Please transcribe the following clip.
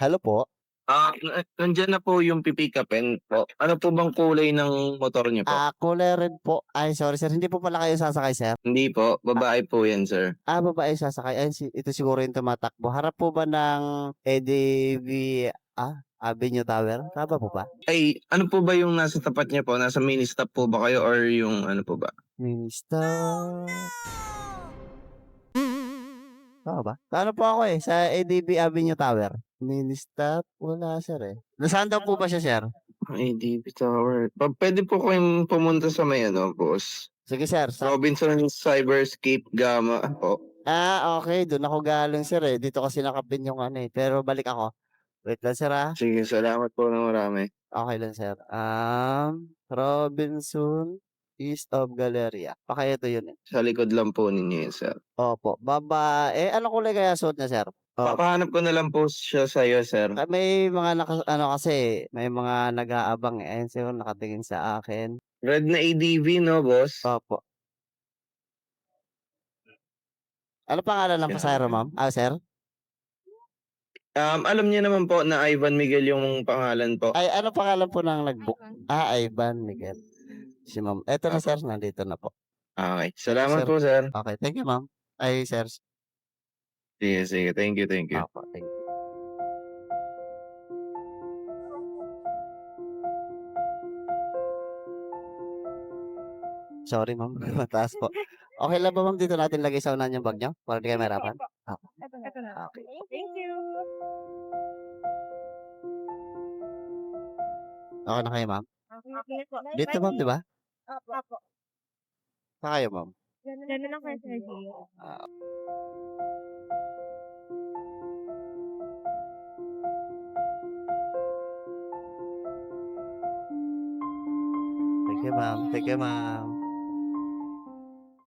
Hello po. Nandiyan na po yung pi-pick-upin po. Ano po bang kulay ng motor niyo po? Kulay red po. Ay, sorry sir, hindi po pala kayo sasakay sir? Hindi po, babae po 'yan, sir. Babae sasakay. Ayan ito siguro yung tumatakbo. Harap po ba ng EDV, Avenue Tower? Tama po ba? Ay, ano po ba yung nasa tapat niya po? Nasa mini stop po ba kayo or yung ano po ba? Minister. Tama ba? Ano po ako, sa EDB Avenue Tower. Mini-stop, wala sir, eh. Nasaan daw po ba siya sir? ADP Tower. Puwede po kayong pumunta sa may ano, boss, Sige sir, Robinson Cyberscape Gamma po. okey dun ako galing sir, eh. Dito kasi naka-pin yung ano, pero balik ako. Wait lang sir, Sige, salamat po ng marami. Okey lang sir. Robinson East of Galleria. Baka ito yun, eh. Sa likod lang po ninyo 'yun, sir. Opo, anong kulay kaya suot niya sir? Papahanap ko na lang po siya sa'yo, sir. May mga ano kasi, may mga nag-aabang, eh. Ayan siguro nakatingin sa akin. Red na ADV 'no, boss? Opo. Ano pangalan ng pasahero Yan. ma'am? Sir? Alam niyo naman po na Ivan Miguel yung pangalan po. Ay, ano pangalan po ng nag-book? Ivan Miguel. Si ma'am. Eto na Opo. sir, nandito na po. Okey, Thank you salamat sir. po, sir. Okey, thank you ma'am. Ay sir. Sige, sige. Thank you, thank you. Opo, thank you. Sorry ma'am, mataas po. Okey lang ba ma'am dito natin lagay sa unahan yung bag niyo para di kayo mahirapan? Opo, Eto na. okey. Thank you. Okey na kayo ma'am? Okay po. Dito ma'am, di ba? Opo. Saan kayo ma'am? Gano'n lang kayo, Sir Gio. Ah, Thank you ma'am, thank you ma'am.